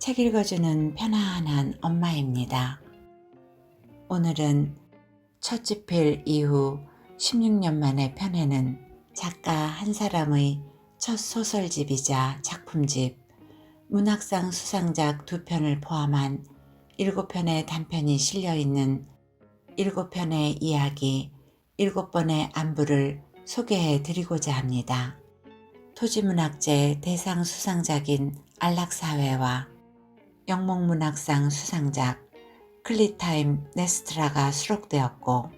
책 읽어주는 편안한 엄마입니다. 오늘은 첫 집필 이후 16년 만에 펴내는 작가 한 사람의 첫 소설집이자 작품집 문학상 수상작 2편을 포함한 7편의 단편이 실려있는 7편의 이야기 7번의 안부를 소개해 드리고자 합니다. 토지문학제 대상 수상작인 안락사회와 영목문학상 수상작 클리타임 네스트라가 수록되었고,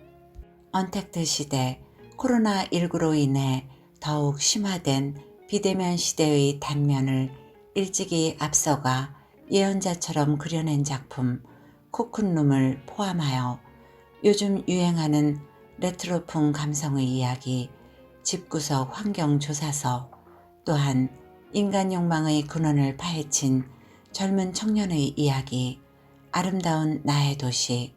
언택트 시대 코로나19로 인해 더욱 심화된 비대면 시대의 단면을 일찍이 앞서가 예언자처럼 그려낸 작품 코쿤룸을 포함하여 요즘 유행하는 레트로풍 감성의 이야기 집구석 환경조사서, 또한 인간 욕망의 근원을 파헤친 젊은 청년의 이야기 아름다운 나의 도시,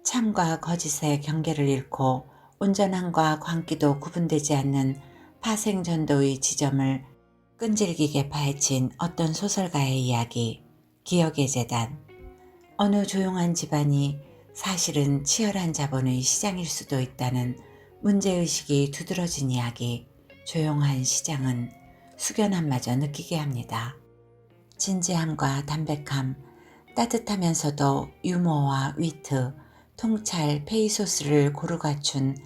참과 거짓의 경계를 잃고 온전함과 광기도 구분되지 않는 파생전도의 지점을 끈질기게 파헤친 어떤 소설가의 이야기 기억의 재단, 어느 조용한 집안이 사실은 치열한 자본의 시장일 수도 있다는 문제의식이 두드러진 이야기 조용한 시장은 숙연함마저 느끼게 합니다. 진지함과 담백함, 따뜻하면서도 유머와 위트, 통찰, 페이소스를 고루 갖춘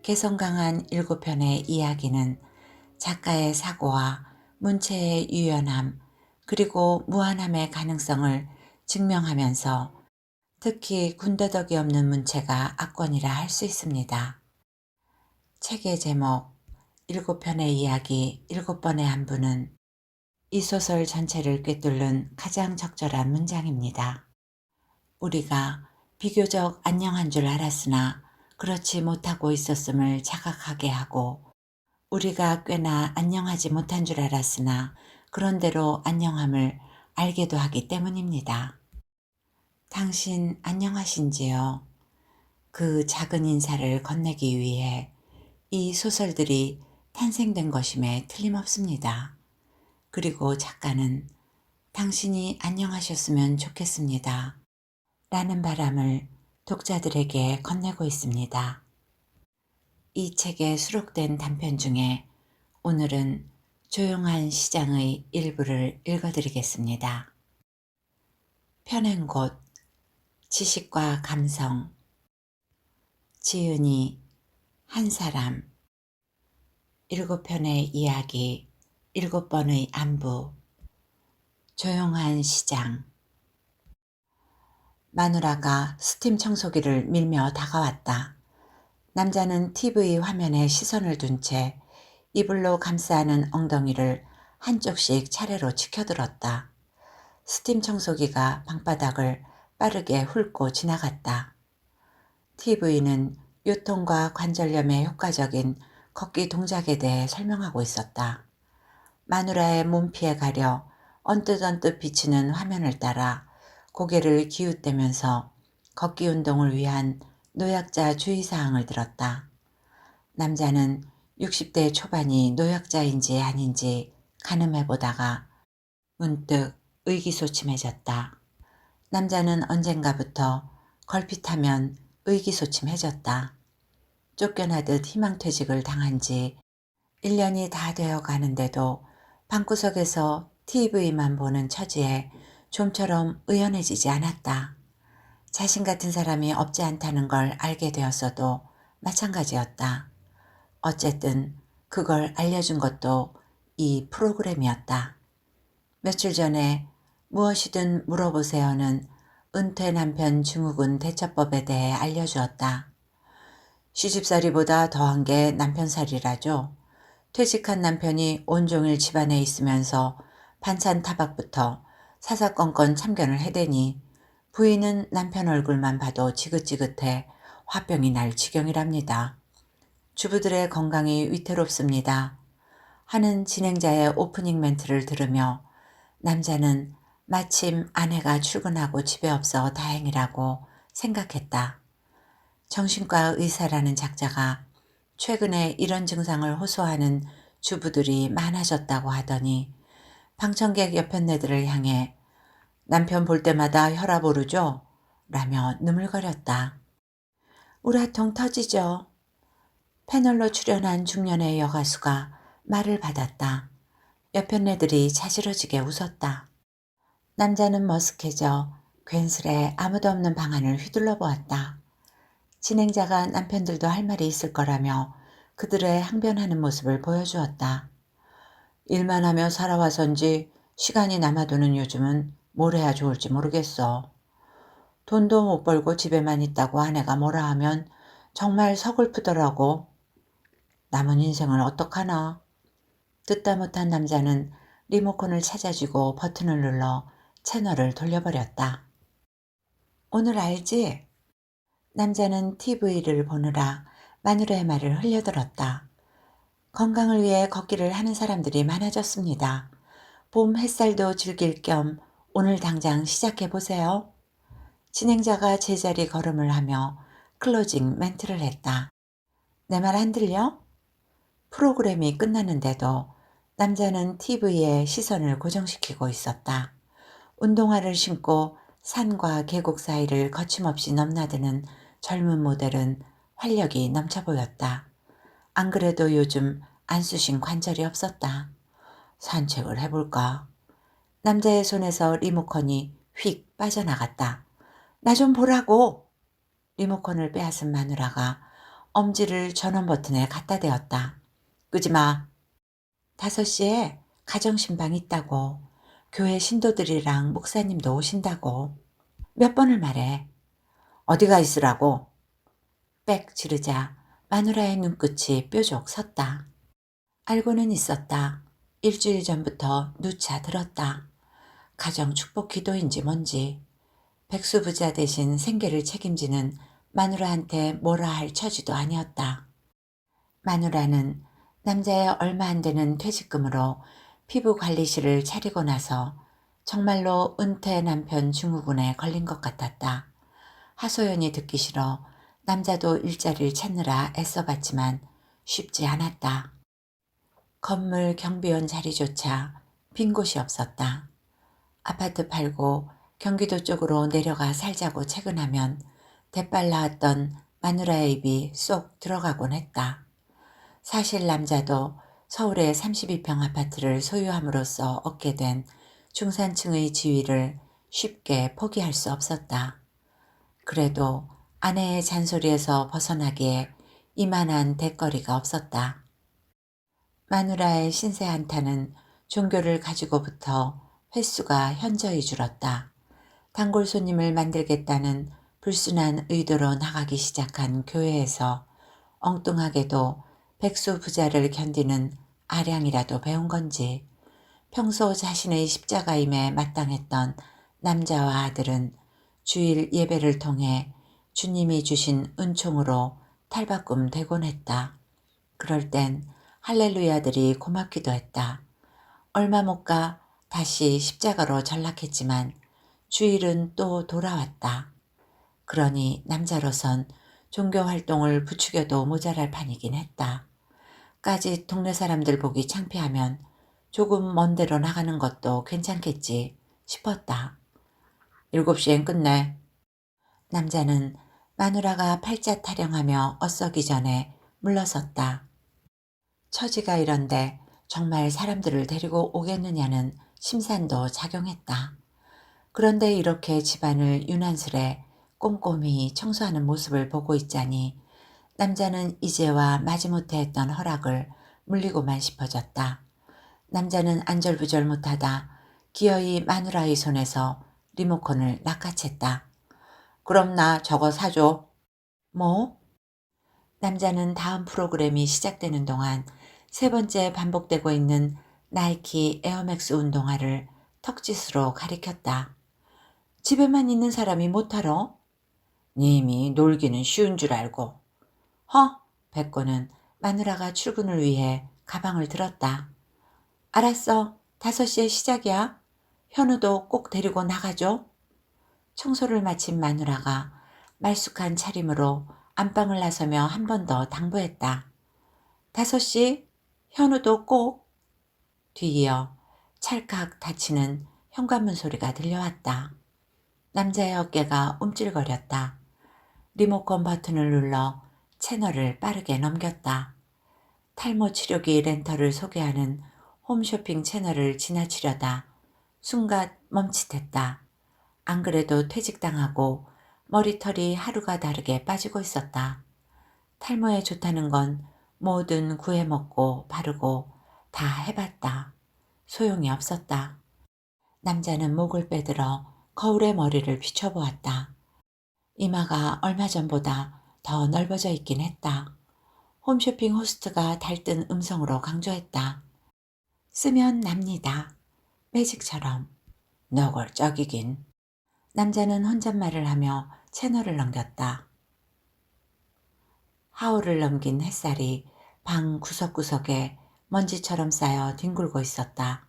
개성 강한 7편의 이야기는 작가의 사고와 문체의 유연함, 그리고 무한함의 가능성을 증명하면서 특히 군더더기 없는 문체가 압권이라 할 수 있습니다. 책의 제목 7편의 이야기 7번의 안부는 이 소설 전체를 꿰뚫는 가장 적절한 문장입니다. 우리가 비교적 안녕한 줄 알았으나 그렇지 못하고 있었음을 자각하게 하고, 우리가 꽤나 안녕하지 못한 줄 알았으나 그런대로 안녕함을 알게도 하기 때문입니다. 당신 안녕하신지요? 그 작은 인사를 건네기 위해 이 소설들이 탄생된 것임에 틀림없습니다. 그리고 작가는 당신이 안녕하셨으면 좋겠습니다 라는 바람을 독자들에게 건네고 있습니다. 이 책에 수록된 단편 중에 오늘은 조용한 시장의 일부를 읽어드리겠습니다. 펴낸 곳, 지식과 감성, 지은이, 한 사람, 7편의 이야기, 7번의 안부, 조용한 시장. 마누라가 스팀 청소기를 밀며 다가왔다. 남자는 TV 화면에 시선을 둔 채 이불로 감싸는 엉덩이를 한쪽씩 차례로 치켜들었다. 스팀 청소기가 방바닥을 빠르게 훑고 지나갔다. TV는 요통과 관절염에 효과적인 걷기 동작에 대해 설명하고 있었다. 마누라의 몸피에 가려 언뜻언뜻 비치는 화면을 따라 고개를 기웃대면서 걷기 운동을 위한 노약자 주의사항을 들었다. 남자는 60대 초반이 노약자인지 아닌지 가늠해보다가 문득 의기소침해졌다. 남자는 언젠가부터 걸핏하면 의기소침해졌다. 쫓겨나듯 희망퇴직을 당한 지 1년이 다 되어 가는데도 방구석에서 TV만 보는 처지에 좀처럼 의연해지지 않았다. 자신 같은 사람이 없지 않다는 걸 알게 되었어도 마찬가지였다. 어쨌든 그걸 알려준 것도 이 프로그램이었다. 며칠 전에 무엇이든 물어보세요는 은퇴 남편 증후군 대처법에 대해 알려주었다. 시집살이보다 더한 게 남편살이라죠. 퇴직한 남편이 온종일 집안에 있으면서 반찬 타박부터 사사건건 참견을 해대니 부인은 남편 얼굴만 봐도 지긋지긋해 화병이 날 지경이랍니다. 주부들의 건강이 위태롭습니다 하는 진행자의 오프닝 멘트를 들으며 남자는 마침 아내가 출근하고 집에 없어 다행이라고 생각했다. 정신과 의사라는 작자가 최근에 이런 증상을 호소하는 주부들이 많아졌다고 하더니 방청객 여편네들을 향해 남편 볼 때마다 혈압 오르죠? 라며 느물거렸다. 우라통 터지죠. 패널로 출연한 중년의 여가수가 말을 받았다. 옆편 애들이 자지러지게 웃었다. 남자는 머쓱해져 괜스레 아무도 없는 방 안을 휘둘러 보았다. 진행자가 남편들도 할 말이 있을 거라며 그들의 항변하는 모습을 보여주었다. 일만 하며 살아와선지 시간이 남아도는 요즘은 뭘 해야 좋을지 모르겠어. 돈도 못 벌고 집에만 있다고 아내가 뭐라 하면 정말 서글프더라고. 남은 인생을 어떡하나. 듣다 못한 남자는 리모컨을 찾아쥐고 버튼을 눌러 채널을 돌려버렸다. 오늘 알지? 남자는 TV를 보느라 마누라의 말을 흘려들었다. 건강을 위해 걷기를 하는 사람들이 많아졌습니다. 봄 햇살도 즐길 겸 오늘 당장 시작해보세요. 진행자가 제자리 걸음을 하며 클로징 멘트를 했다. 내 말 안 들려? 프로그램이 끝났는데도 남자는 TV에 시선을 고정시키고 있었다. 운동화를 신고 산과 계곡 사이를 거침없이 넘나드는 젊은 모델은 활력이 넘쳐 보였다. 안 그래도 요즘 안 쑤신 관절이 없었다. 산책을 해볼까? 남자의 손에서 리모컨이 휙 빠져나갔다. 나 좀 보라고! 리모컨을 빼앗은 마누라가 엄지를 전원 버튼에 갖다 대었다. 끄지 마. 5시에 가정신방 있다고. 교회 신도들이랑 목사님도 오신다고. 몇 번을 말해. 어디가 있으라고. 빽 지르자 마누라의 눈끝이 뾰족 섰다. 알고는 있었다. 일주일 전부터 누차 들었다. 가정 축복 기도인지 뭔지. 백수부자 대신 생계를 책임지는 마누라한테 뭐라 할 처지도 아니었다. 마누라는 남자의 얼마 안 되는 퇴직금으로 피부관리실을 차리고 나서 정말로 은퇴 남편 증후군에 걸린 것 같았다. 하소연이 듣기 싫어 남자도 일자리를 찾느라 애써봤지만 쉽지 않았다. 건물 경비원 자리조차 빈 곳이 없었다. 아파트 팔고 경기도 쪽으로 내려가 살자고 채근하면 대빨 나왔던 마누라의 입이 쏙 들어가곤 했다. 사실 남자도 서울의 32평 아파트를 소유함으로써 얻게 된 중산층의 지위를 쉽게 포기할 수 없었다. 그래도 아내의 잔소리에서 벗어나기에 이만한 대거리가 없었다. 마누라의 신세 한탄은 종교를 가지고부터 횟수가 현저히 줄었다. 단골 손님을 만들겠다는 불순한 의도로 나가기 시작한 교회에서 엉뚱하게도 백수 부자를 견디는 아량이라도 배운 건지 평소 자신의 십자가임에 마땅했던 남자와 아들은 주일 예배를 통해 주님이 주신 은총으로 탈바꿈 되곤 했다. 그럴 땐 할렐루야들이 고맙기도 했다. 얼마 못 가 다시 십자가로 전락했지만 주일은 또 돌아왔다. 그러니 남자로선 종교 활동을 부추겨도 모자랄 판이긴 했다. 까짓 동네 사람들 보기 창피하면 조금 먼 데로 나가는 것도 괜찮겠지 싶었다. 7시엔 끝내. 남자는 마누라가 팔자 타령하며 엇서기 전에 물러섰다. 처지가 이런데 정말 사람들을 데리고 오겠느냐는 심산도 작용했다. 그런데 이렇게 집안을 유난스레 꼼꼼히 청소하는 모습을 보고 있자니 남자는 이제와 마지못해 했던 허락을 물리고만 싶어졌다. 남자는 안절부절 못하다 기어이 마누라의 손에서 리모컨을 낚아챘다. 그럼 나 저거 사줘. 뭐? 남자는 다음 프로그램이 시작되는 동안 3번째 반복되고 있는 나이키 에어맥스 운동화를 턱짓으로 가리켰다. 집에만 있는 사람이 못하러? 님이 놀기는 쉬운 줄 알고. 허! 백고는 마누라가 출근을 위해 가방을 들었다. 알았어. 5시에 시작이야. 현우도 꼭 데리고 나가줘. 청소를 마친 마누라가 말쑥한 차림으로 안방을 나서며 한 번 더 당부했다. 5시 현우도 꼭. 뒤이어 찰칵 닫히는 현관문 소리가 들려왔다. 남자의 어깨가 움찔거렸다. 리모컨 버튼을 눌러 채널을 빠르게 넘겼다. 탈모 치료기 렌터를 소개하는 홈쇼핑 채널을 지나치려다 순간 멈칫했다. 안 그래도 퇴직당하고 머리털이 하루가 다르게 빠지고 있었다. 탈모에 좋다는 건 뭐든 구해먹고 바르고 다 해봤다. 소용이 없었다. 남자는 목을 빼들어 거울에 머리를 비춰보았다. 이마가 얼마 전보다 더 넓어져 있긴 했다. 홈쇼핑 호스트가 달뜬 음성으로 강조했다. 쓰면 납니다. 매직처럼. 너걸쩍이긴. 남자는 혼잣말을 하며 채널을 넘겼다. 하울을 넘긴 햇살이 방 구석구석에 먼지처럼 쌓여 뒹굴고 있었다.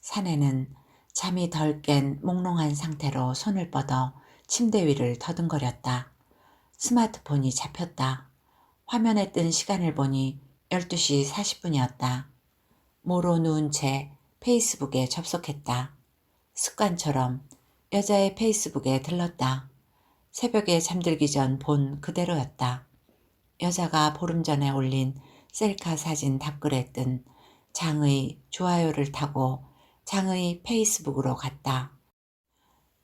사내는 잠이 덜 깬 몽롱한 상태로 손을 뻗어 침대 위를 더듬거렸다. 스마트폰이 잡혔다. 화면에 뜬 시간을 보니 12시 40분이었다. 모로 누운 채 페이스북에 접속했다. 습관처럼 여자의 페이스북에 들렀다. 새벽에 잠들기 전 본 그대로였다. 여자가 보름 전에 올린 셀카 사진 답글에 뜬 장의 좋아요를 타고 장의 페이스북으로 갔다.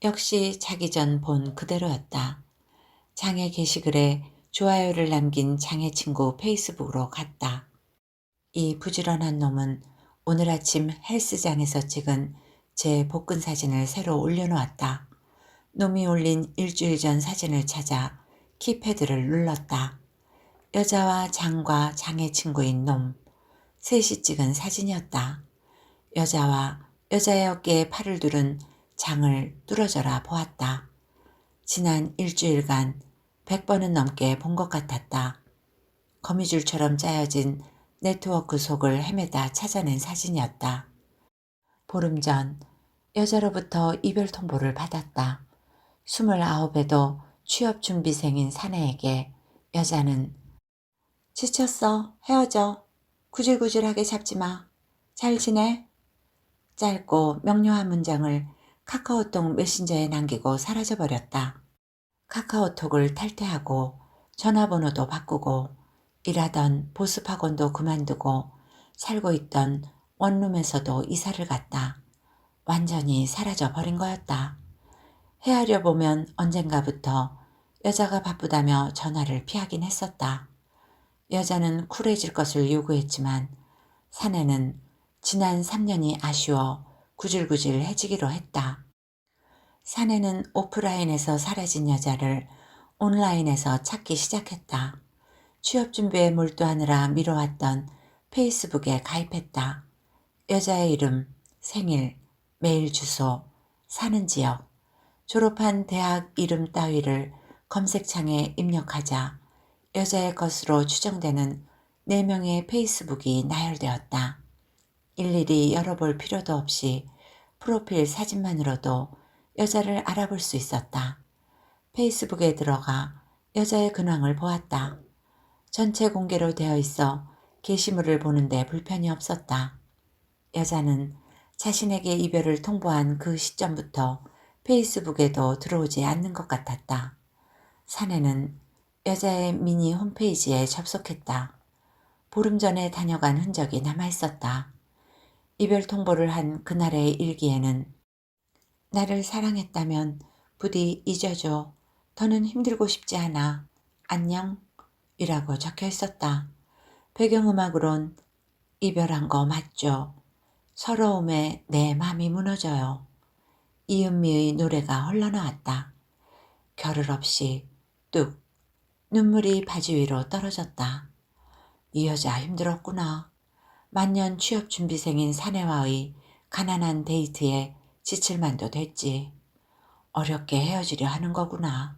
역시 자기 전 본 그대로였다. 장의 게시글에 좋아요를 남긴 장의 친구 페이스북으로 갔다. 이 부지런한 놈은 오늘 아침 헬스장에서 찍은 제 복근 사진을 새로 올려놓았다. 놈이 올린 일주일 전 사진을 찾아 키패드를 눌렀다. 여자와 장과 장의 친구인 놈, 셋이 찍은 사진이었다. 여자와 여자의 어깨에 팔을 두른 장을 뚫어져라 보았다. 지난 일주일간 100번은 넘게 본 것 같았다. 거미줄처럼 짜여진 네트워크 속을 헤매다 찾아낸 사진이었다. 보름 전 여자로부터 이별 통보를 받았다. 29에도 취업 준비생인 사내에게 여자는 지쳤어. 헤어져. 구질구질하게 잡지 마. 잘 지내? 짧고 명료한 문장을 카카오톡 메신저에 남기고 사라져버렸다. 카카오톡을 탈퇴하고 전화번호도 바꾸고 일하던 보습학원도 그만두고 살고 있던 원룸에서도 이사를 갔다. 완전히 사라져버린 거였다. 헤아려 보면 언젠가부터 여자가 바쁘다며 전화를 피하긴 했었다. 여자는 쿨해질 것을 요구했지만 사내는 지난 3년이 아쉬워 구질구질해지기로 했다. 사내는 오프라인에서 사라진 여자를 온라인에서 찾기 시작했다. 취업 준비에 몰두하느라 미뤄왔던 페이스북에 가입했다. 여자의 이름, 생일, 메일 주소, 사는 지역, 졸업한 대학 이름 따위를 검색창에 입력하자 여자의 것으로 추정되는 4명의 페이스북이 나열되었다. 일일이 열어볼 필요도 없이 프로필 사진만으로도 여자를 알아볼 수 있었다. 페이스북에 들어가 여자의 근황을 보았다. 전체 공개로 되어 있어 게시물을 보는데 불편이 없었다. 여자는 자신에게 이별을 통보한 그 시점부터 페이스북에도 들어오지 않는 것 같았다. 사내는 여자의 미니 홈페이지에 접속했다. 보름 전에 다녀간 흔적이 남아있었다. 이별 통보를 한 그날의 일기에는 나를 사랑했다면 부디 잊어줘. 더는 힘들고 싶지 않아. 안녕. 이라고 적혀 있었다. 배경음악으론 이별한 거 맞죠? 서러움에 내 맘이 무너져요. 이은미의 노래가 흘러나왔다. 결을 없이 뚝 눈물이 바지 위로 떨어졌다. 이 여자 힘들었구나. 만년 취업준비생인 사내와의 가난한 데이트에 지칠 만도 됐지. 어렵게 헤어지려 하는 거구나.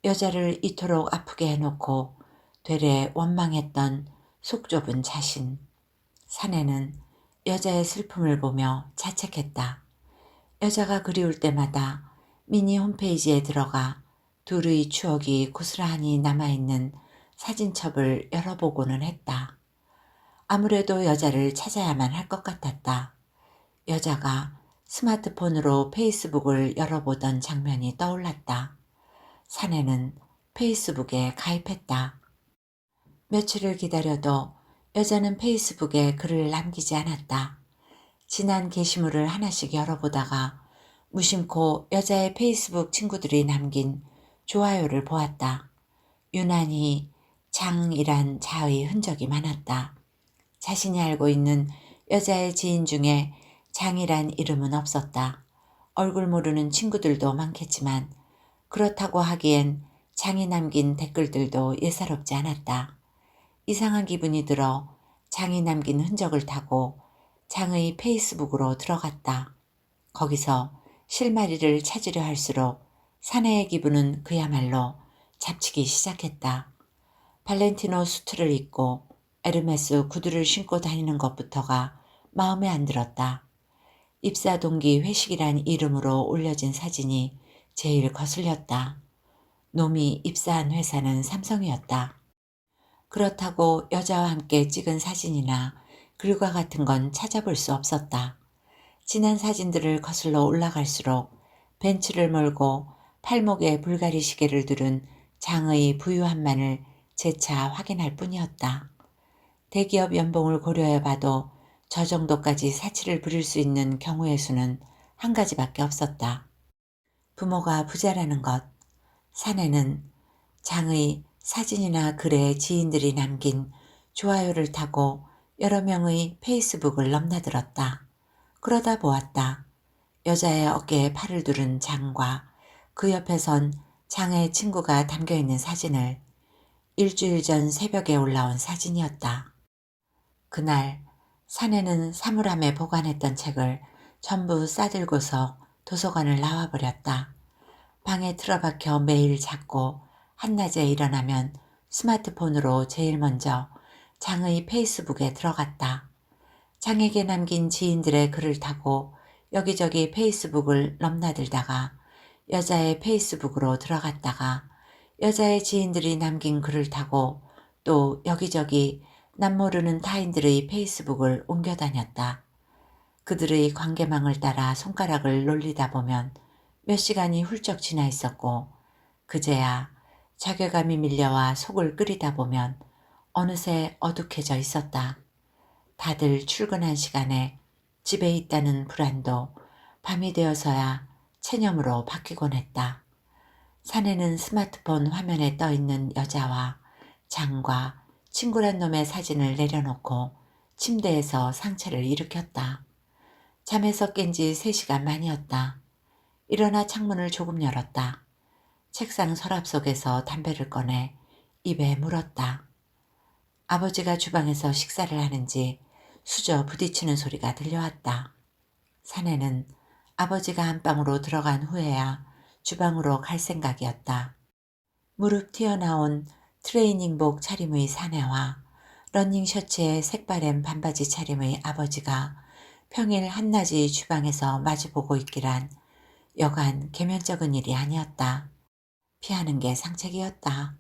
여자를 이토록 아프게 해놓고 되레 원망했던 속 좁은 자신. 사내는 여자의 슬픔을 보며 자책했다. 여자가 그리울 때마다 미니 홈페이지에 들어가 둘의 추억이 고스란히 남아있는 사진첩을 열어보고는 했다. 아무래도 여자를 찾아야만 할 것 같았다. 여자가 스마트폰으로 페이스북을 열어보던 장면이 떠올랐다. 사내는 페이스북에 가입했다. 며칠을 기다려도 여자는 페이스북에 글을 남기지 않았다. 지난 게시물을 하나씩 열어보다가 무심코 여자의 페이스북 친구들이 남긴 좋아요를 보았다. 유난히 장이란 자의 흔적이 많았다. 자신이 알고 있는 여자의 지인 중에 장이란 이름은 없었다. 얼굴 모르는 친구들도 많겠지만 그렇다고 하기엔 장이 남긴 댓글들도 예사롭지 않았다. 이상한 기분이 들어 장이 남긴 흔적을 타고 장의 페이스북으로 들어갔다. 거기서 실마리를 찾으려 할수록 사내의 기분은 그야말로 잡치기 시작했다. 발렌티노 수트를 입고 에르메스 구두를 신고 다니는 것부터가 마음에 안 들었다. 입사 동기 회식이란 이름으로 올려진 사진이 제일 거슬렸다. 놈이 입사한 회사는 삼성이었다. 그렇다고 여자와 함께 찍은 사진이나 글과 같은 건 찾아볼 수 없었다. 지난 사진들을 거슬러 올라갈수록 벤츠를 몰고 팔목에 불가리 시계를 두른 장의 부유함만을 재차 확인할 뿐이었다. 대기업 연봉을 고려해봐도 저 정도까지 사치를 부릴 수 있는 경우의 수는 한 가지밖에 없었다. 부모가 부자라는 것. 사내는 장의 사진이나 글에 지인들이 남긴 좋아요를 타고 여러 명의 페이스북을 넘나들었다. 그러다 보았다. 여자의 어깨에 팔을 두른 장과 그 옆에 선 장의 친구가 담겨있는 사진을 일주일 전 새벽에 올라온 사진이었다. 그날 사내는 사물함에 보관했던 책을 전부 싸들고서 도서관을 나와버렸다. 방에 틀어박혀 매일 잤고 한낮에 일어나면 스마트폰으로 제일 먼저 장의 페이스북에 들어갔다. 장에게 남긴 지인들의 글을 타고 여기저기 페이스북을 넘나들다가 여자의 페이스북으로 들어갔다가 여자의 지인들이 남긴 글을 타고 또 여기저기 남 모르는 타인들의 페이스북을 옮겨다녔다. 그들의 관계망을 따라 손가락을 놀리다 보면 몇 시간이 훌쩍 지나 있었고 그제야 자괴감이 밀려와 속을 끓이다 보면 어느새 어둑해져 있었다. 다들 출근한 시간에 집에 있다는 불안도 밤이 되어서야 체념으로 바뀌곤 했다. 사내는 스마트폰 화면에 떠있는 여자와 장과 친구란 놈의 사진을 내려놓고 침대에서 상체를 일으켰다. 잠에서 깬 지 3시간 만이었다. 일어나 창문을 조금 열었다. 책상 서랍 속에서 담배를 꺼내 입에 물었다. 아버지가 주방에서 식사를 하는지 수저 부딪히는 소리가 들려왔다. 사내는 아버지가 안방으로 들어간 후에야 주방으로 갈 생각이었다. 무릎 튀어나온 트레이닝복 차림의 사내와 러닝셔츠에 색바랜 반바지 차림의 아버지가 평일 한낮이 주방에서 마주보고 있기란 여간 계면적은 일이 아니었다. 피하는 게 상책이었다.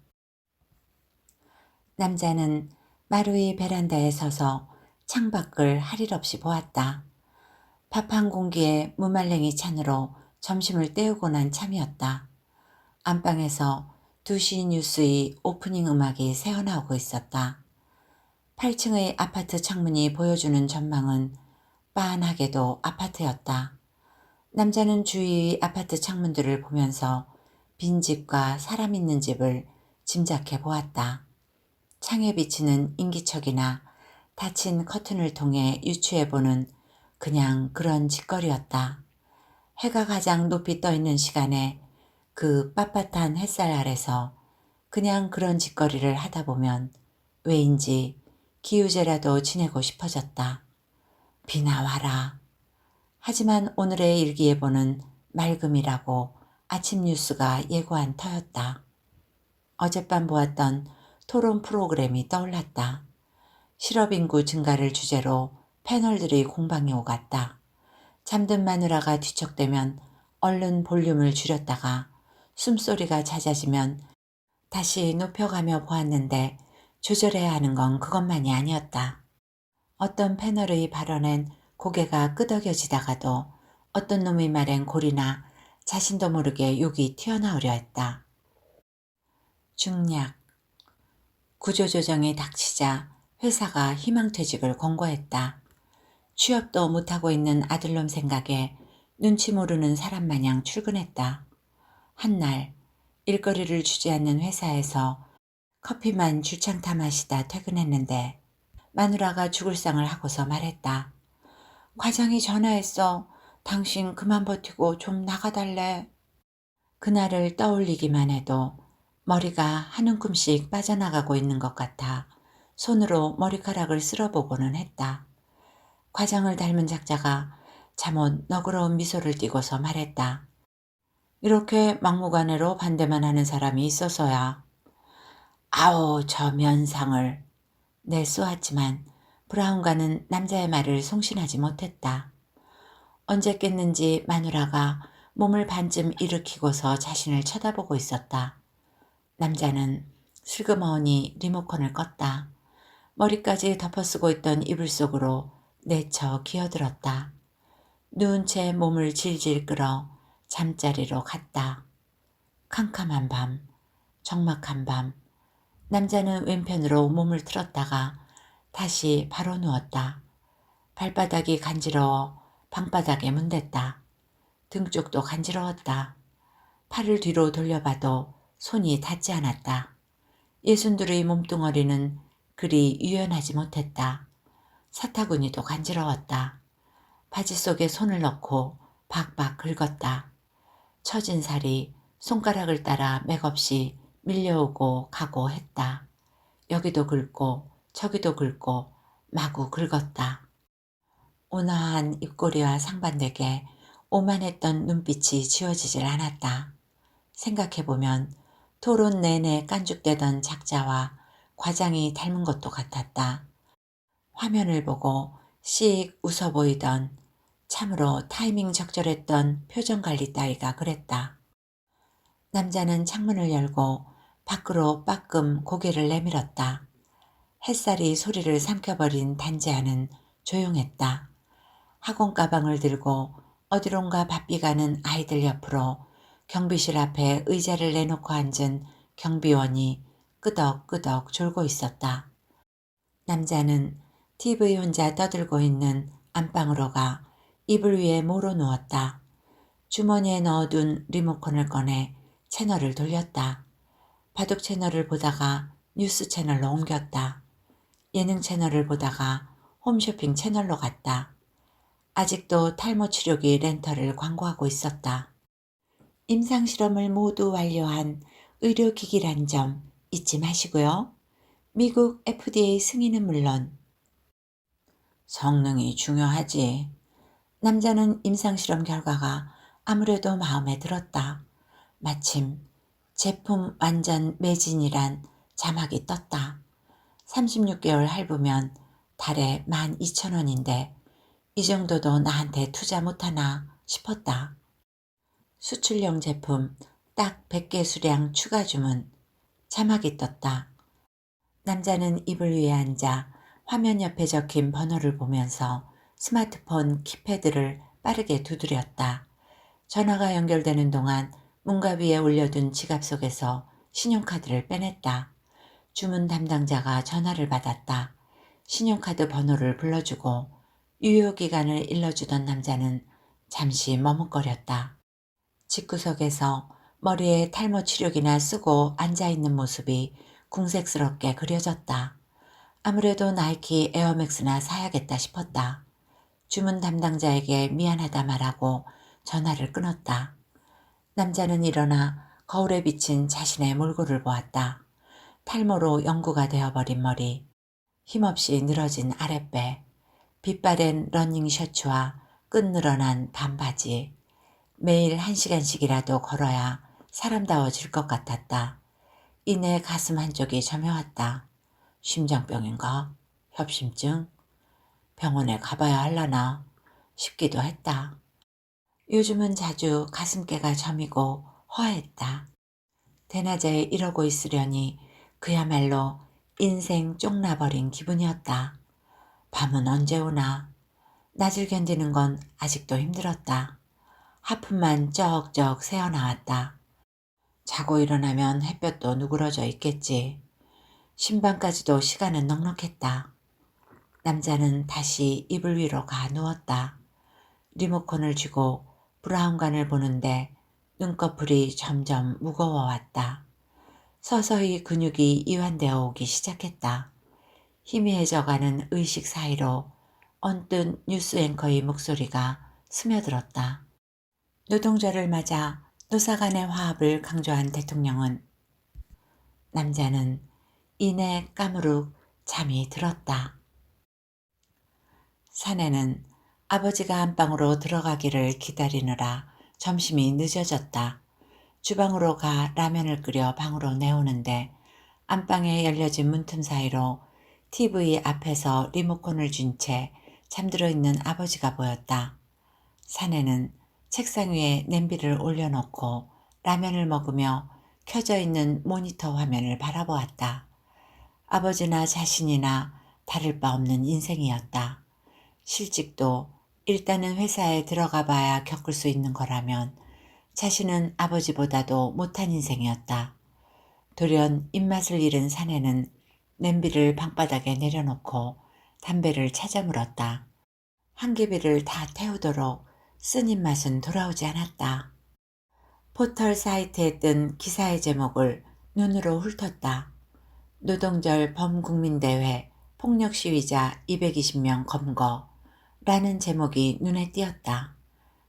남자는 마루의 베란다에 서서 창밖을 할 일 없이 보았다. 밥 한 공기에 무말랭이 찬으로 점심을 때우고 난 참이었다. 안방에서 2시 뉴스의 오프닝 음악이 새어나오고 있었다. 8층의 아파트 창문이 보여주는 전망은 빤하게도 아파트였다. 남자는 주위의 아파트 창문들을 보면서 빈집과 사람 있는 집을 짐작해 보았다. 창에 비치는 인기척이나 닫힌 커튼을 통해 유추해보는 그냥 그런 짓거리였다. 해가 가장 높이 떠있는 시간에 그 빳빳한 햇살 아래서 그냥 그런 짓거리를 하다 보면 왜인지 기우제라도 지내고 싶어졌다. 비나 와라. 하지만 오늘의 일기예보는 맑음이라고 아침 뉴스가 예고한 터였다. 어젯밤 보았던 토론 프로그램이 떠올랐다. 실업 인구 증가를 주제로 패널들의 공방이 오갔다. 잠든 마누라가 뒤척대면 얼른 볼륨을 줄였다가 숨소리가 잦아지면 다시 높여가며 보았는데 조절해야 하는 건 그것만이 아니었다. 어떤 패널의 발언엔 고개가 끄덕여지다가도 어떤 놈의 말엔 골이나 자신도 모르게 욕이 튀어나오려 했다. 중략. 구조조정이 닥치자 회사가 희망퇴직을 권고했다. 취업도 못하고 있는 아들놈 생각에 눈치 모르는 사람 마냥 출근했다. 한날 일거리를 주지 않는 회사에서 커피만 줄창 마시다 퇴근했는데 마누라가 죽을 상을 하고서 말했다. 과장이 전화했어. 당신 그만 버티고 좀 나가달래. 그날을 떠올리기만 해도 머리가 한 움큼씩 빠져나가고 있는 것 같아 손으로 머리카락을 쓸어보고는 했다. 과장을 닮은 작자가 잠옷 너그러운 미소를 띠고서 말했다. 이렇게 막무가내로 반대만 하는 사람이 있어서야. 아우 저 면상을. 내 쏘았지만 브라운과는 남자의 말을 송신하지 못했다. 언제 깼는지 마누라가 몸을 반쯤 일으키고서 자신을 쳐다보고 있었다. 남자는 슬그머니 리모컨을 껐다. 머리까지 덮어쓰고 있던 이불 속으로 내쳐 기어들었다. 누운 채 몸을 질질 끌어 잠자리로 갔다. 캄캄한 밤, 적막한 밤, 남자는 왼편으로 몸을 틀었다가 다시 바로 누웠다. 발바닥이 간지러워 방바닥에 문댔다. 등 쪽도 간지러웠다. 팔을 뒤로 돌려봐도 손이 닿지 않았다. 예순둘의 몸뚱어리는 그리 유연하지 못했다. 사타구니도 간지러웠다. 바지 속에 손을 넣고 박박 긁었다. 처진 살이 손가락을 따라 맥없이 밀려오고 가고 했다. 여기도 긁고 저기도 긁고 마구 긁었다. 온화한 입꼬리와 상반되게 오만했던 눈빛이 지워지질 않았다. 생각해보면 토론 내내 깐죽대던 작자와 과장이 닮은 것도 같았다. 화면을 보고 씩 웃어 보이던 참으로 타이밍 적절했던 표정관리 따위가 그랬다. 남자는 창문을 열고 밖으로 빠끔 고개를 내밀었다. 햇살이 소리를 삼켜버린 단지하는 조용했다. 학원 가방을 들고 어디론가 바삐 가는 아이들 옆으로 경비실 앞에 의자를 내놓고 앉은 경비원이 끄덕끄덕 졸고 있었다. 남자는 TV 혼자 떠들고 있는 안방으로 가 이불 위에 모로 누웠다. 주머니에 넣어둔 리모컨을 꺼내 채널을 돌렸다. 바둑 채널을 보다가 뉴스 채널로 옮겼다. 예능 채널을 보다가 홈쇼핑 채널로 갔다. 아직도 탈모 치료기 렌터를 광고하고 있었다. 임상실험을 모두 완료한 의료기기란 점 잊지 마시고요. 미국 FDA 승인은 물론 성능이 중요하지. 남자는 임상실험 결과가 아무래도 마음에 들었다. 마침 제품 완전 매진이란 자막이 떴다. 36개월 할부면 달에 12,000원인데 이 정도도 나한테 투자 못하나 싶었다. 수출용 제품 딱 100개 수량 추가 주문. 자막이 떴다. 남자는 이불 위에 앉아 화면 옆에 적힌 번호를 보면서 스마트폰 키패드를 빠르게 두드렸다. 전화가 연결되는 동안 문가 위에 올려둔 지갑 속에서 신용카드를 빼냈다. 주문 담당자가 전화를 받았다. 신용카드 번호를 불러주고 유효기간을 일러주던 남자는 잠시 머뭇거렸다. 집구석에서 머리에 탈모 치료기나 쓰고 앉아있는 모습이 궁색스럽게 그려졌다. 아무래도 나이키 에어맥스나 사야겠다 싶었다. 주문 담당자에게 미안하다 말하고 전화를 끊었다. 남자는 일어나 거울에 비친 자신의 몰골을 보았다. 탈모로 영구가 되어버린 머리, 힘없이 늘어진 아랫배, 빛바랜 러닝 셔츠와 끈 늘어난 반바지. 매일 1시간씩이라도 걸어야 사람다워질 것 같았다. 이내 가슴 한쪽이 저며왔다. 심장병인가? 협심증? 병원에 가봐야 할라나 싶기도 했다. 요즘은 자주 가슴께가 저미고 허했다. 대낮에 이러고 있으려니 그야말로 인생 쪽나버린 기분이었다. 밤은 언제 오나? 낮을 견디는 건 아직도 힘들었다. 하품만 쩍쩍 새어나왔다. 자고 일어나면 햇볕도 누그러져 있겠지. 신방까지도 시간은 넉넉했다. 남자는 다시 이불 위로 가 누웠다. 리모컨을 쥐고 브라운관을 보는데 눈꺼풀이 점점 무거워왔다. 서서히 근육이 이완되어 오기 시작했다. 희미해져가는 의식 사이로 언뜻 뉴스 앵커의 목소리가 스며들었다. 노동절을 맞아 노사 간의 화합을 강조한 대통령은 남자는 이내 까무룩 잠이 들었다. 사내는 아버지가 안방으로 들어가기를 기다리느라 점심이 늦어졌다. 주방으로 가 라면을 끓여 방으로 내오는데 안방에 열려진 문틈 사이로 TV 앞에서 리모컨을 쥔 채 잠들어 있는 아버지가 보였다. 사내는 책상 위에 냄비를 올려놓고 라면을 먹으며 켜져 있는 모니터 화면을 바라보았다. 아버지나 자신이나 다를 바 없는 인생이었다. 실직도 일단은 회사에 들어가 봐야 겪을 수 있는 거라면 자신은 아버지보다도 못한 인생이었다. 돌연 입맛을 잃은 사내는 냄비를 방바닥에 내려놓고 담배를 찾아 물었다. 한개비를 다 태우도록 쓴 입맛은 돌아오지 않았다. 포털 사이트에 뜬 기사의 제목을 눈으로 훑었다. 노동절 범국민대회 폭력시위자 220명 검거 라는 제목이 눈에 띄었다.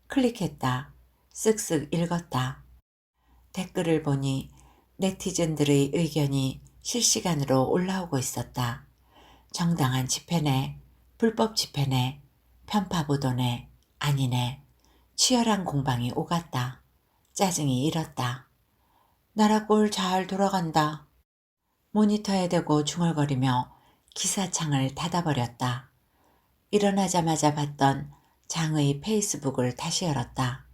클릭했다. 쓱쓱 읽었다. 댓글을 보니 네티즌들의 의견이 실시간으로 올라오고 있었다. 정당한 집회네, 불법 집회네, 편파보도네, 아니네. 치열한 공방이 오갔다. 짜증이 일었다. 나라 꼴 잘 돌아간다. 모니터에 대고 중얼거리며 기사창을 닫아버렸다. 일어나자마자 봤던 장의 페이스북을 다시 열었다.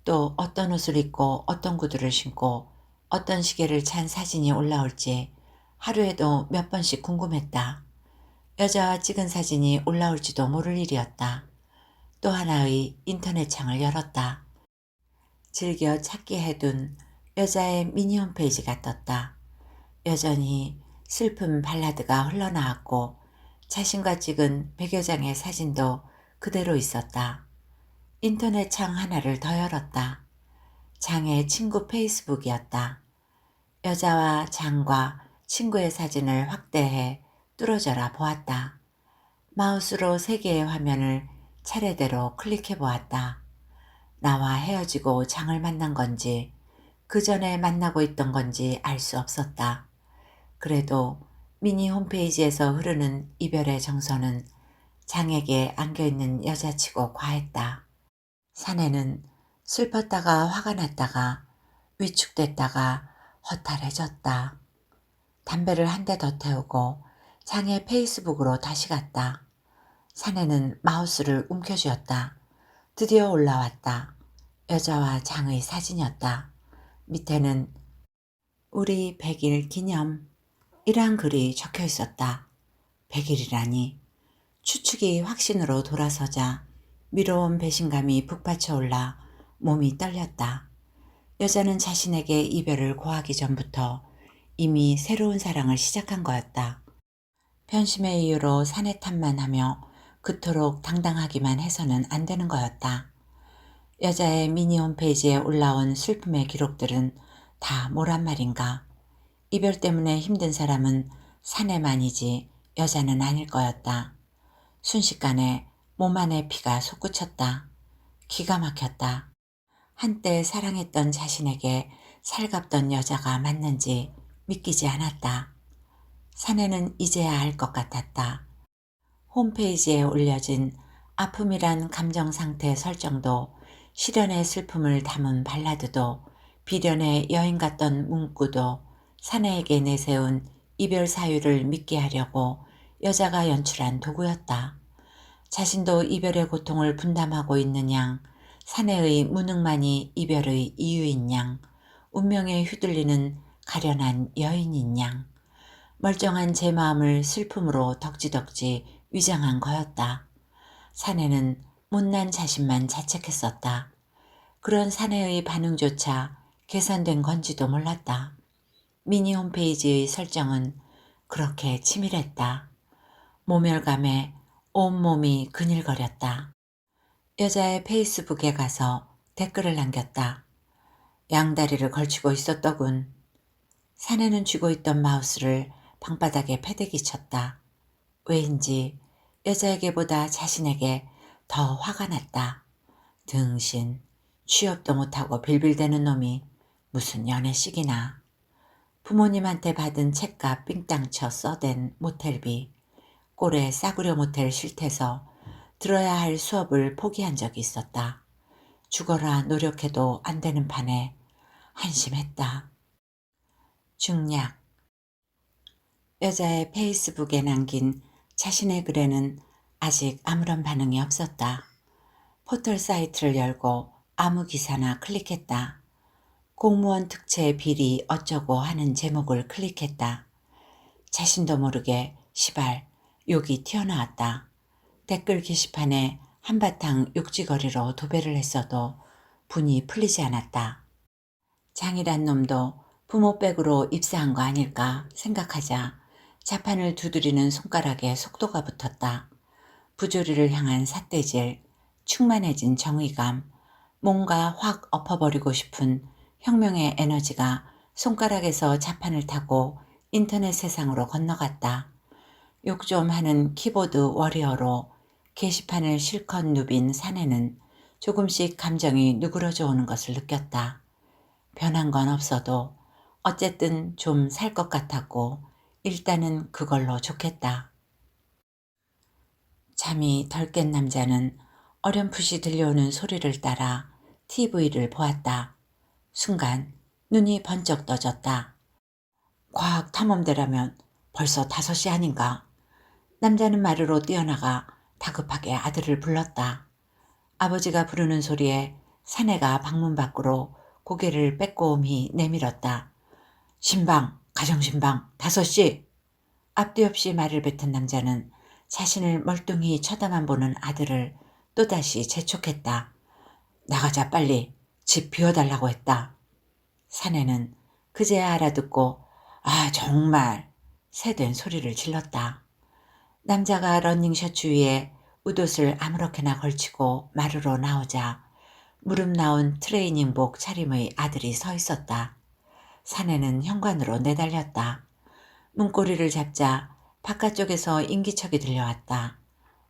또 어떤 옷을 입고 어떤 구두를 신고 어떤 시계를 찬 사진이 올라올지 하루에도 몇 번씩 궁금했다. 여자와 찍은 사진이 올라올지도 모를 일이었다. 또 하나의 인터넷 창을 열었다. 즐겨 찾기 해둔 여자의 미니 홈페이지가 떴다. 여전히 슬픈 발라드가 흘러나왔고 자신과 찍은 100여 장의 사진도 그대로 있었다. 인터넷 창 하나를 더 열었다. 장의 친구 페이스북이었다. 여자와 장과 친구의 사진을 확대해 뚫어져라 보았다. 마우스로 3개의 화면을 차례대로 클릭해 보았다. 나와 헤어지고 장을 만난 건지 그 전에 만나고 있던 건지 알 수 없었다. 그래도 미니 홈페이지에서 흐르는 이별의 정서는 장에게 안겨있는 여자치고 과했다. 사내는 슬펐다가 화가 났다가 위축됐다가 허탈해졌다. 담배를 한 대 더 태우고 장의 페이스북으로 다시 갔다. 사내는 마우스를 움켜쥐었다. 드디어 올라왔다. 여자와 장의 사진이었다. 밑에는 우리 100일 기념 이란 글이 적혀 있었다. 100일이라니. 추측이 확신으로 돌아서자 미로운 배신감이 북받쳐 올라 몸이 떨렸다. 여자는 자신에게 이별을 고하기 전부터 이미 새로운 사랑을 시작한 거였다. 편심의 이유로 사내 탓만 하며 그토록 당당하기만 해서는 안 되는 거였다. 여자의 미니 홈페이지에 올라온 슬픔의 기록들은 다 뭐란 말인가. 이별 때문에 힘든 사람은 사내만이지 여자는 아닐 거였다. 순식간에 몸 안의 피가 솟구쳤다. 기가 막혔다. 한때 사랑했던 자신에게 살갑던 여자가 맞는지 믿기지 않았다. 사내는 이제야 알 것 같았다. 홈페이지에 올려진 아픔이란 감정 상태 설정도 실연의 슬픔을 담은 발라드도 비련의 여인 같던 문구도 사내에게 내세운 이별 사유를 믿게 하려고 여자가 연출한 도구였다. 자신도 이별의 고통을 분담하고 있는 양, 사내의 무능만이 이별의 이유인 양, 운명에 휘둘리는 가련한 여인인 양, 멀쩡한 제 마음을 슬픔으로 덕지덕지 위장한 거였다. 사내는 못난 자신만 자책했었다. 그런 사내의 반응조차 계산된 건지도 몰랐다. 미니 홈페이지의 설정은 그렇게 치밀했다. 모멸감에 온몸이 근일거렸다. 여자의 페이스북에 가서 댓글을 남겼다. 양다리를 걸치고 있었더군. 사내는 쥐고 있던 마우스를 방바닥에 패대기 쳤다. 왜인지 여자에게보다 자신에게 더 화가 났다. 등신, 취업도 못하고 빌빌대는 놈이 무슨 연애식이나. 부모님한테 받은 책값 삥땅 쳐 써댄 모텔비, 꼴에 싸구려 모텔 싫대서 들어야 할 수업을 포기한 적이 있었다. 죽어라 노력해도 안 되는 판에 한심했다. 중략. 여자의 페이스북에 남긴 자신의 글에는 아직 아무런 반응이 없었다. 포털 사이트를 열고 아무 기사나 클릭했다. 공무원 특채 비리 어쩌고 하는 제목을 클릭했다. 자신도 모르게 시발 욕이 튀어나왔다. 댓글 게시판에 한바탕 욕지거리로 도배를 했어도 분이 풀리지 않았다. 장이란 놈도 부모 백으로 입사한 거 아닐까 생각하자 자판을 두드리는 손가락에 속도가 붙었다. 부조리를 향한 삿대질, 충만해진 정의감, 뭔가 확 엎어버리고 싶은 혁명의 에너지가 손가락에서 자판을 타고 인터넷 세상으로 건너갔다. 욕 좀 하는 키보드 워리어로 게시판을 실컷 누빈 사내는 조금씩 감정이 누그러져 오는 것을 느꼈다. 변한 건 없어도 어쨌든 좀 살 것 같았고 일단은 그걸로 좋겠다. 잠이 덜 깬 남자는 어렴풋이 들려오는 소리를 따라 TV를 보았다. 순간 눈이 번쩍 떠졌다. 과학 탐험대라면 벌써 5시 아닌가. 남자는 마루로 뛰어나가 다급하게 아들을 불렀다. 아버지가 부르는 소리에 사내가 방문 밖으로 고개를 빼꼼히 내밀었다. 신방, 가정신방, 5시. 앞뒤 없이 말을 뱉은 남자는 자신을 멀뚱히 쳐다만 보는 아들을 또다시 재촉했다. 나가자 빨리. 집 비워달라고 했다. 사내는 그제야 알아듣고 아 정말 새된 소리를 질렀다. 남자가 러닝 셔츠 위에 웃옷을 아무렇게나 걸치고 마루로 나오자 무릎 나온 트레이닝복 차림의 아들이 서 있었다. 사내는 현관으로 내달렸다. 문고리를 잡자 바깥쪽에서 인기척이 들려왔다.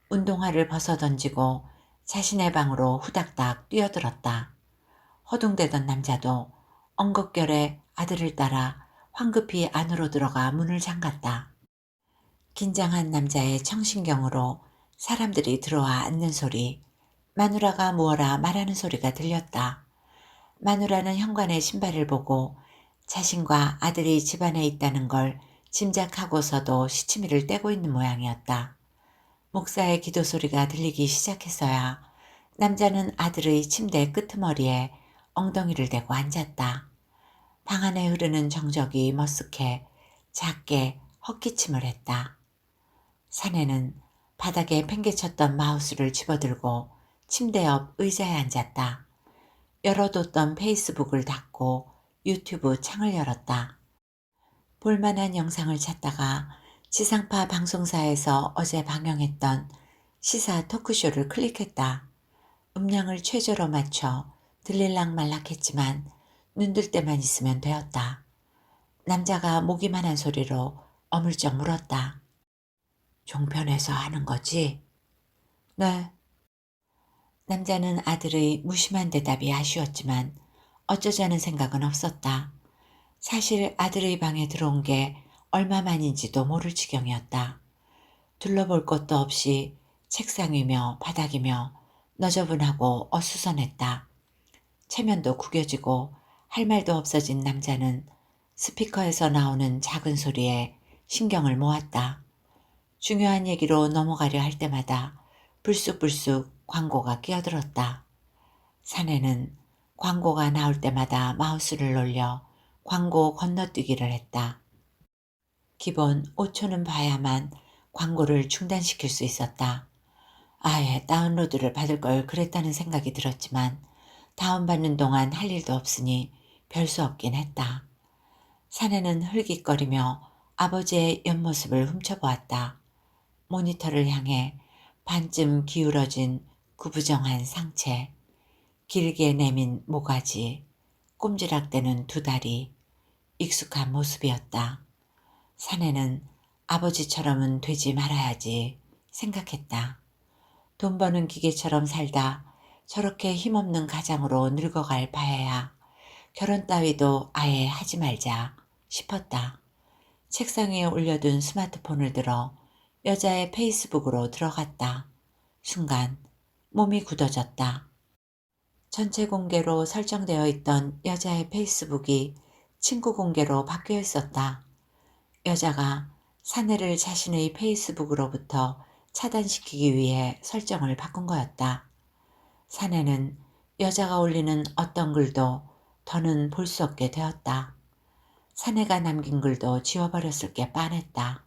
운동화를 벗어던지고 자신의 방으로 후닥닥 뛰어들었다. 허둥대던 남자도 엉겁결에 아들을 따라 황급히 안으로 들어가 문을 잠갔다. 긴장한 남자의 청신경으로 사람들이 들어와 앉는 소리, 마누라가 무어라 말하는 소리가 들렸다. 마누라는 현관에 신발을 보고 자신과 아들이 집안에 있다는 걸 짐작하고서도 시치미를 떼고 있는 모양이었다. 목사의 기도 소리가 들리기 시작해서야 남자는 아들의 침대 끄트머리에 엉덩이를 대고 앉았다. 방 안에 흐르는 정적이 머쓱해 작게 헛기침을 했다. 사내는 바닥에 팽개쳤던 마우스를 집어들고 침대 옆 의자에 앉았다. 열어뒀던 페이스북을 닫고 유튜브 창을 열었다. 볼만한 영상을 찾다가 지상파 방송사에서 어제 방영했던 시사 토크쇼를 클릭했다. 음량을 최저로 맞춰 들릴락 말락했지만 눈들 때만 있으면 되었다. 남자가 모기만한 소리로 어물쩍 물었다. 종편에서 하는 거지? 네. 남자는 아들의 무심한 대답이 아쉬웠지만 어쩌자는 생각은 없었다. 사실 아들의 방에 들어온 게 얼마만인지도 모를 지경이었다. 둘러볼 것도 없이 책상 위며 바닥이며 너저분하고 어수선했다. 체면도 구겨지고 할 말도 없어진 남자는 스피커에서 나오는 작은 소리에 신경을 모았다. 중요한 얘기로 넘어가려 할 때마다 불쑥불쑥 광고가 끼어들었다. 사내는 광고가 나올 때마다 마우스를 놀려 광고 건너뛰기를 했다. 기본 5초는 봐야만 광고를 중단시킬 수 있었다. 아예 다운로드를 받을 걸 그랬다는 생각이 들었지만 다운받는 동안 할 일도 없으니 별 수 없긴 했다. 사내는 흘깃거리며 아버지의 옆모습을 훔쳐보았다. 모니터를 향해 반쯤 기울어진 구부정한 상체, 길게 내민 모가지, 꼼지락대는 두 다리, 익숙한 모습이었다. 사내는 아버지처럼은 되지 말아야지 생각했다. 돈 버는 기계처럼 살다 저렇게 힘없는 가장으로 늙어갈 바에야 결혼 따위도 아예 하지 말자 싶었다. 책상 위에 올려둔 스마트폰을 들어 여자의 페이스북으로 들어갔다. 순간 몸이 굳어졌다. 전체 공개로 설정되어 있던 여자의 페이스북이 친구 공개로 바뀌어 있었다. 여자가 사내를 자신의 페이스북으로부터 차단시키기 위해 설정을 바꾼 거였다. 사내는 여자가 올리는 어떤 글도 더는 볼 수 없게 되었다. 사내가 남긴 글도 지워버렸을 게 빤했다.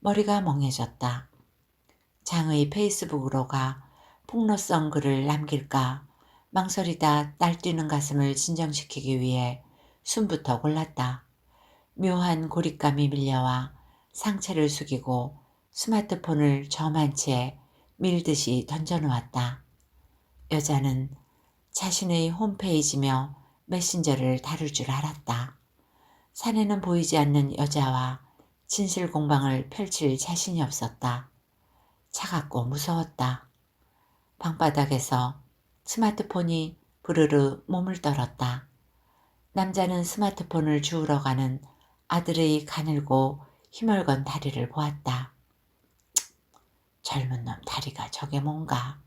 머리가 멍해졌다. 장의 페이스북으로 가 폭로성 글을 남길까 망설이다 날뛰는 가슴을 진정시키기 위해 숨부터 골랐다. 묘한 고립감이 밀려와 상체를 숙이고 스마트폰을 점한 채 밀듯이 던져놓았다. 여자는 자신의 홈페이지며 메신저를 다룰 줄 알았다. 사내는 보이지 않는 여자와 진실 공방을 펼칠 자신이 없었다. 차갑고 무서웠다. 방바닥에서 스마트폰이 부르르 몸을 떨었다. 남자는 스마트폰을 주우러 가는 아들의 가늘고 힘얼건 다리를 보았다. 젊은 놈 다리가 저게 뭔가.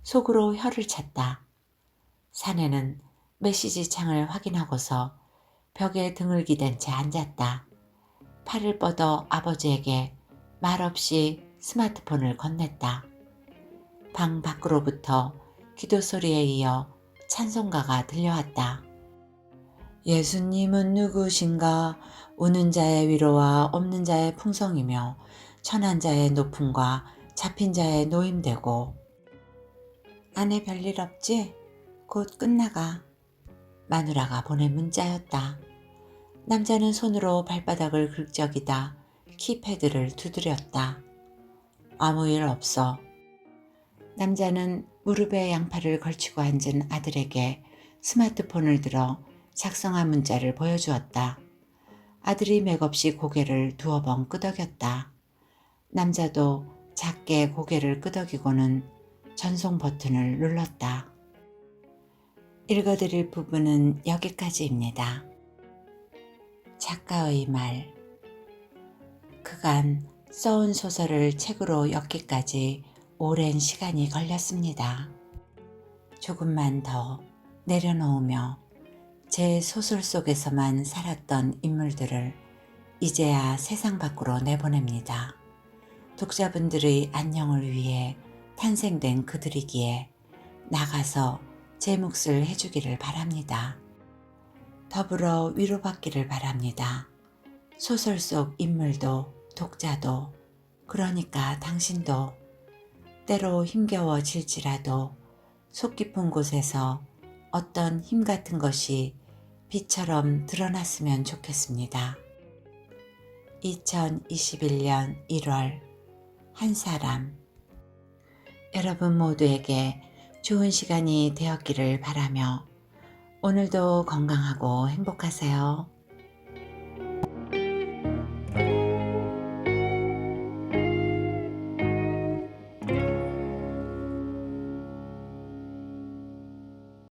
속으로 혀를 찼다. 사내는 메시지 창을 확인하고서 벽에 등을 기댄 채 앉았다. 팔을 뻗어 아버지에게 말없이 스마트폰을 건넸다. 방 밖으로부터 기도 소리에 이어 찬송가가 들려왔다. 예수님은 누구신가? 우는 자의 위로와 없는 자의 풍성이며 천한 자의 높음과 잡힌 자의 노임되고. 안에 별일 없지? 곧 끝나가. 마누라가 보낸 문자였다. 남자는 손으로 발바닥을 긁적이다 키패드를 두드렸다. 아무 일 없어. 남자는 무릎에 양팔을 걸치고 앉은 아들에게 스마트폰을 들어 작성한 문자를 보여주었다. 아들이 맥없이 고개를 두어 번 끄덕였다. 남자도 작게 고개를 끄덕이고는 전송 버튼을 눌렀다. 읽어드릴 부분은 여기까지입니다. 작가의 말. 그간 써온 소설을 책으로 엮기까지 오랜 시간이 걸렸습니다. 조금만 더 내려놓으며 제 소설 속에서만 살았던 인물들을 이제야 세상 밖으로 내보냅니다. 독자분들의 안녕을 위해 탄생된 그들이기에 나가서 제 몫을 해주기를 바랍니다. 더불어 위로받기를 바랍니다. 소설 속 인물도 독자도 그러니까 당신도 때로 힘겨워질지라도 속 깊은 곳에서 어떤 힘 같은 것이 빛처럼 드러났으면 좋겠습니다. 2021년 1월 한 사람. 여러분 모두에게 좋은 시간이 되었기를 바라며 오늘도 건강하고 행복하세요.